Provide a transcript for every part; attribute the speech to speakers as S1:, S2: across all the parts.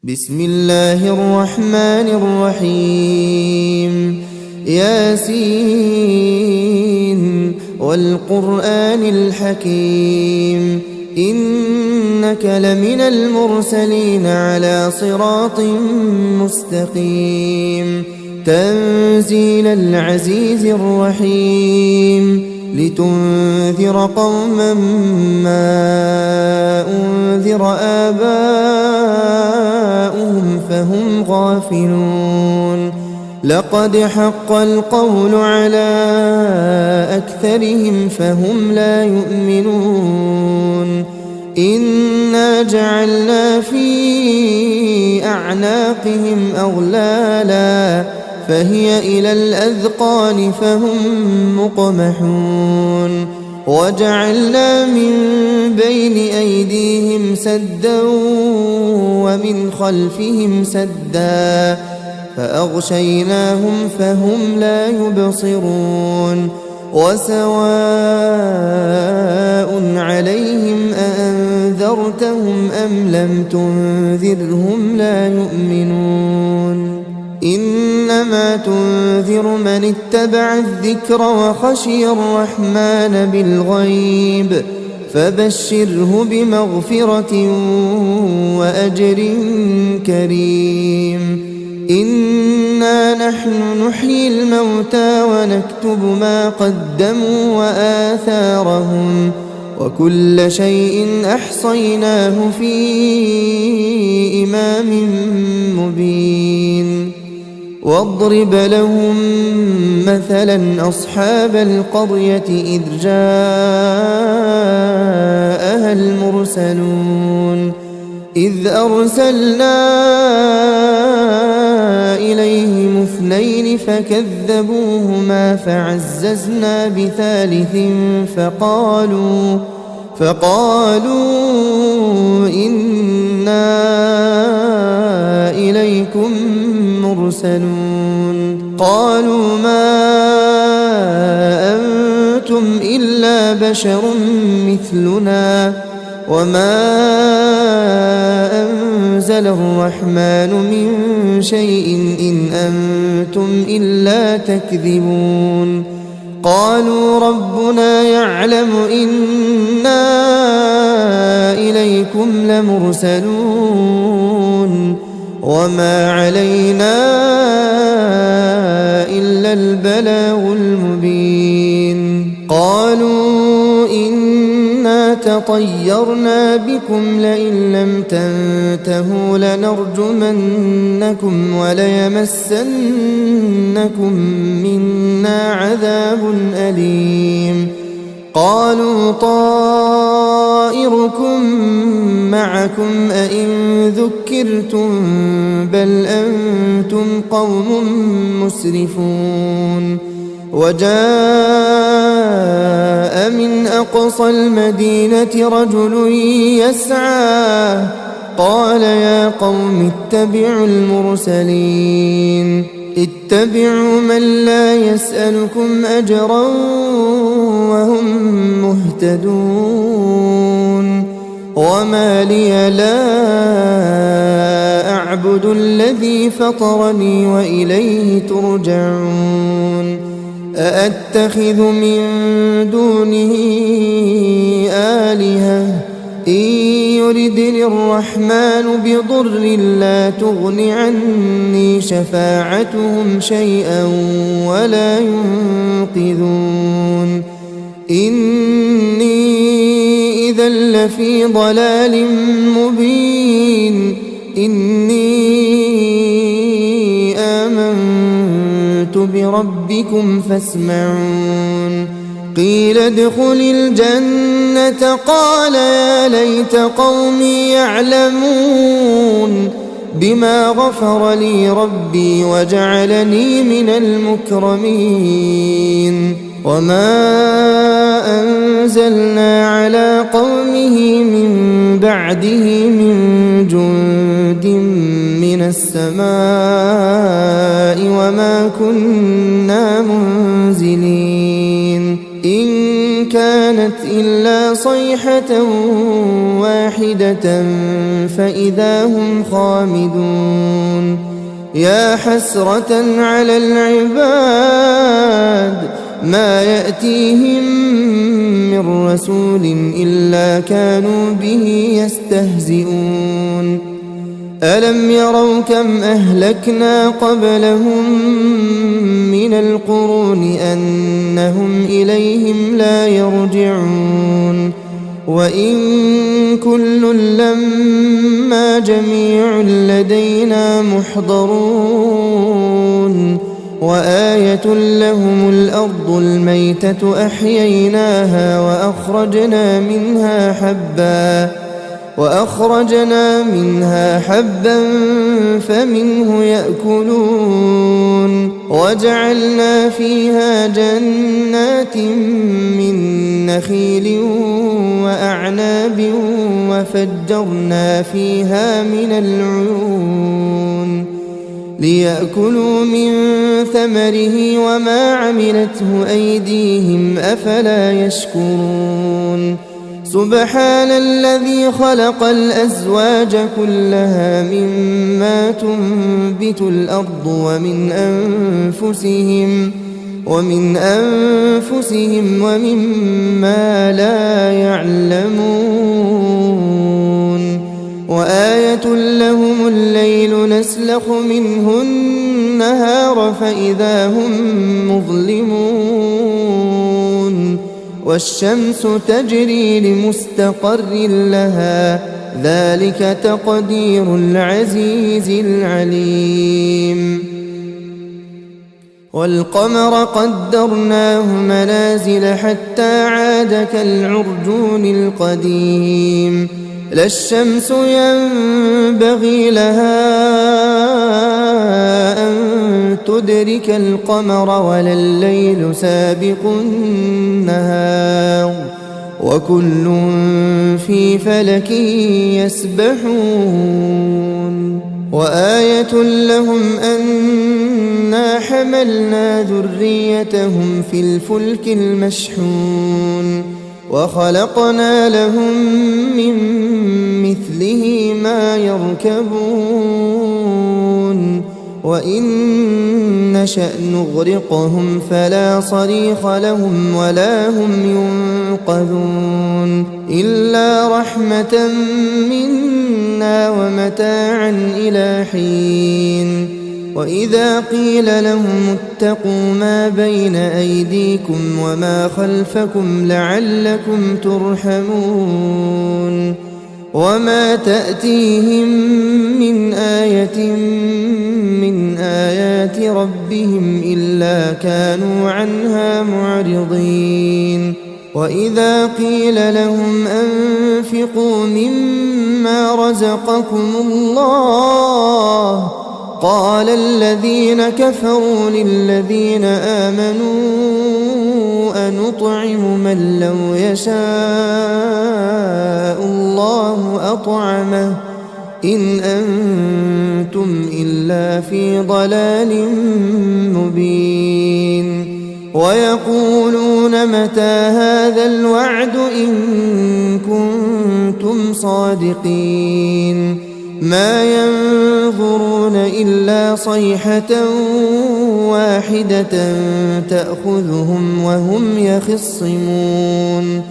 S1: بسم الله الرحمن الرحيم ياسين والقرآن الحكيم إنك لمن المرسلين على صراط مستقيم تنزيل العزيز الرحيم لتنذر قوما ما أنذر آباؤهم فهم غافلون لقد حق القول على أكثرهم فهم لا يؤمنون إنا جعلنا في أعناقهم أغلالا فهي إلى الأذقان فهم مقمحون وجعلنا من بين أيديهم سدا ومن خلفهم سدا فأغشيناهم فهم لا يبصرون وسواء عليهم أأنذرتهم أم لم تنذرهم لا يؤمنون إنما تنذر من اتبع الذكر وخشي الرحمن بالغيب فبشره بمغفرة وأجر كريم إنا نحن نحيي الموتى ونكتب ما قدموا وآثارهم وكل شيء أحصيناه في إمام مبين واضرب لهم مثلا أصحاب القرية إذ جاءها المرسلون إذ أرسلنا إليهم اثنين فكذبوهما فعززنا بثالث فقالوا إنا إليكم مرسلون قالوا ما أنتم إلا بشر مثلنا وما أنزل الرحمن من شيء إن أنتم إلا تكذبون قالوا ربنا يعلم إنا إليكم لمرسلون وما علينا إلا البلاغ المبين قالوا إنا تطيرنا بكم لئن لم تنتهوا لنرجمنكم وليمسنكم منا عذاب أليم قالوا طائركم معكم أئن ذكرتم بل أنتم قوم مسرفون وجاء من أقصى المدينة رجل يسعى قال يا قوم اتبعوا المرسلين اتبعوا من لا يسألكم أجرا وهم مهتدون وما لي لا أعبد الذي فطرني وإليه ترجعون أأتخذ من دونه آلهة إن يردني الرحمن بضر لا تغن عني شفاعتهم شيئا ولا ينقذون إني إذا لفي ضلال مبين إني آمنت بربكم فاسمعون قيل ادخل الجنة قال يا ليت قومي يعلمون بما غفر لي ربي وجعلني من المكرمين وما أنزلنا على قومه من بعده من جند من السماء وما كنا منزلين إن كان كانت إلا صيحة واحدة فإذا هم خامدون يا حسرة على العباد ما يأتيهم من رسول إلا كانوا به يستهزئون ألم يروا كم أهلكنا قبلهم من القرون أنهم إليهم لا يرجعون وإن كل لما جميع لدينا محضرون وآية لهم الأرض الميتة أحييناها وأخرجنا منها حبا فمنه يأكلون وجعلنا فيها جنات من نخيل وأعناب وفجرنا فيها من العيون ليأكلوا من ثمره وما عملته أيديهم أفلا يشكرون سبحان الذي خلق الأزواج كلها مما تنبت الأرض ومن أنفسهم ومما لا يعلمون وآية لهم الليل نسلخ منه النهار فإذا هم مظلمون والشمس تجري لمستقر لها ذلك تقدير العزيز العليم والقمر قدرناه منازل حتى عاد كالعرجون القديم لا الشمس ينبغي لها أن تدرك القمر ولا الليل سابق النهار وكل في فلك يسبحون وآية لهم أنا حملنا ذريتهم في الفلك المشحون وخلقنا لهم من مثله ما يركبون وإن نشأ نغرقهم فلا صريخ لهم ولا هم ينقذون إلا رحمة منا ومتاعا إلى حين وإذا قيل لهم اتقوا ما بين أيديكم وما خلفكم لعلكم ترحمون وما تأتيهم من آية من آيات ربهم إلا كانوا عنها معرضين وإذا قيل لهم أنفقوا مما رزقكم الله قال الذين كفروا للذين آمنوا أنطعم من لو يشاء الله أطعمه إن أنتم إلا في ضلال مبين ويقولون متى هذا الوعد إن كنتم صادقين ما ينظرون إلا صيحة واحدة تأخذهم وهم يخصمون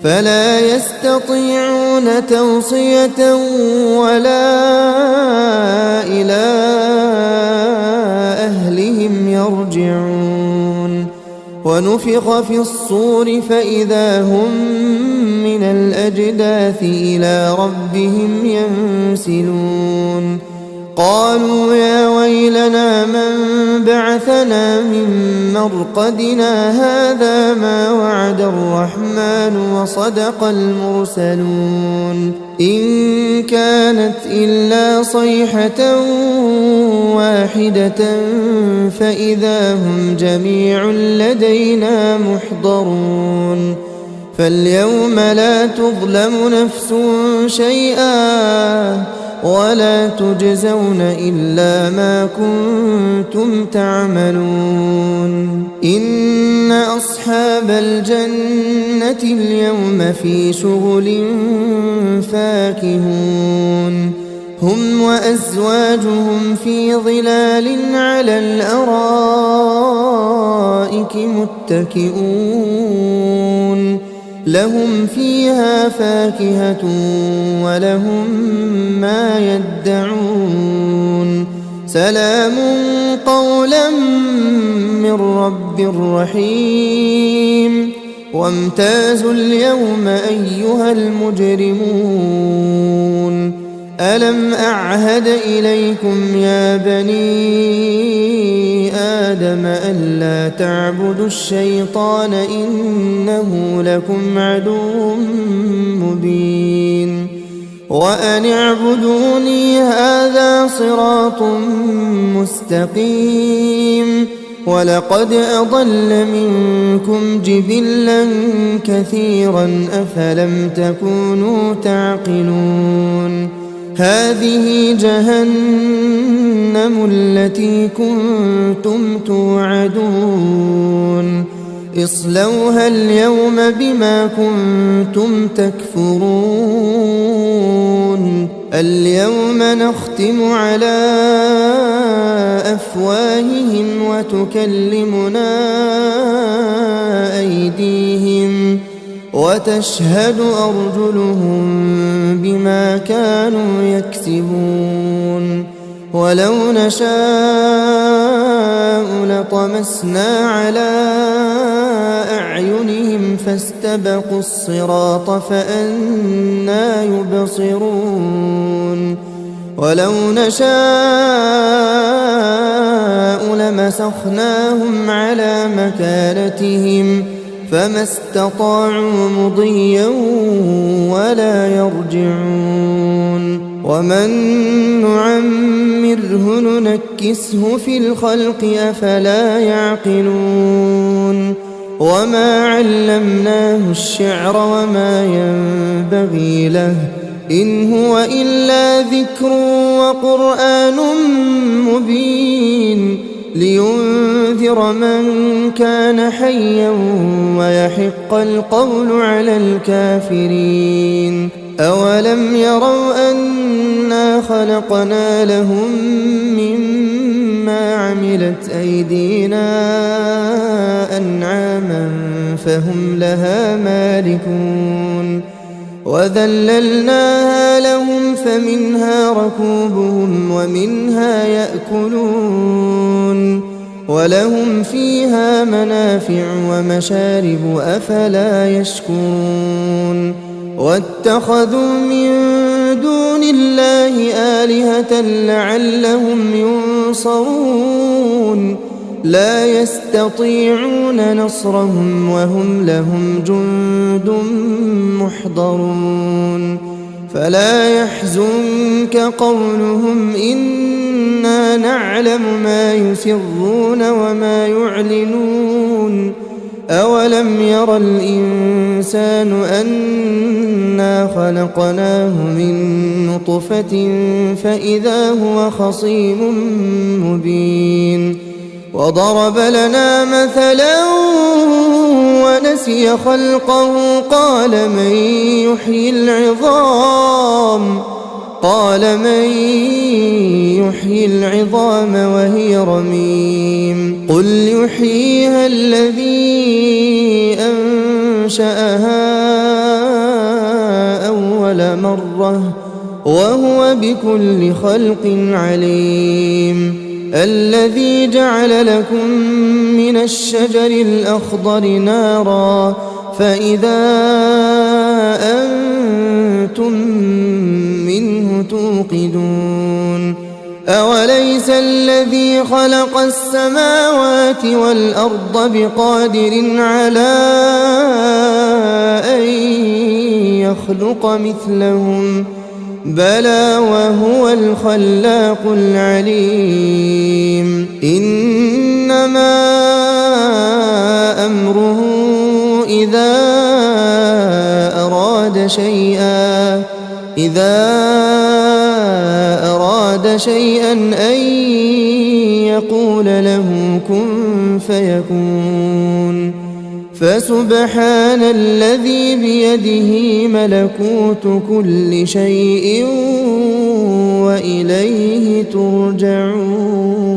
S1: فلا يستطيعون توصية ولا إلى أهلهم يرجعون ونفخ في الصور فإذا هم من الأجداث إلى ربهم ينسلون قالوا يا ويلنا من بعثنا من مرقدنا هذا ما وعد الرحمن وصدق المرسلون إن كانت إلا صيحة واحدة فإذا هم جميع لدينا محضرون فاليوم لا تظلم نفس شيئا ولا تجزون إلا ما كنتم تعملون إن أصحاب الجنة اليوم في شغل فاكهون هم وأزواجهم في ظلال على الأرائك متكئون لهم فيها فاكهة ولهم ما يدعون سلام قولا من رب رحيم وامتازوا اليوم أيها المجرمون ألم أعهد إليكم يا بني آدم ألا تعبدوا الشيطان إنه لكم عدو مبين وأن اعبدوني هذا صراط مستقيم ولقد أضل منكم جبلا كثيرا أفلم تكونوا تعقلون هذه جهنم التي كنتم توعدون اصلوها اليوم بما كنتم تكفرون اليوم نختم على أفواههم وتكلمنا أيديهم وتشهد أرجلهم بما كانوا يكسبون ولو نشاء لطمسنا على أعينهم فاستبقوا الصراط فأنى يبصرون ولو نشاء لمسخناهم على مكانتهم فما استطاعوا مضيا ولا يرجعون ومن نعمره ننكسه في الخلق أفلا يعقلون وما علمناه الشعر وما ينبغي له إن هو إلا ذكر وقرآن مبين لينذر من كان حيا ويحق القول على الكافرين أولم يروا أنا خلقنا لهم مما عملت أيدينا أنعاما فهم لها مالكون وذللناها لهم فمنها ركوبهم ومنها يأكلون ولهم فيها منافع ومشارب أفلا يشكرون واتخذوا من دون الله آلهة لعلهم ينصرون لا يستطيعون نصرهم وهم لهم جند محضرون فلا يحزنك قولهم إنا نعلم ما يسرون وما يعلنون أولم ير الإنسان أنا خلقناه من نطفة فإذا هو خصيم مبين وضرب لنا مثلا ونسي خلقه قال من يحيي العظام وهي رميم قل يحييها الذي أنشأها أول مرة وهو بكل خلق عليم الذي جعل لكم من الشجر الأخضر نارا فإذا أنتم منه توقدون أوليس الذي خلق السماوات والأرض بقادر على أن يخلق مثلهم بلى وهو الخلاق العليم إنما أمره إذا أراد شيئا أن يقول له كن فيكون فسبحان الذي بيده ملكوت كل شيء وإليه ترجعون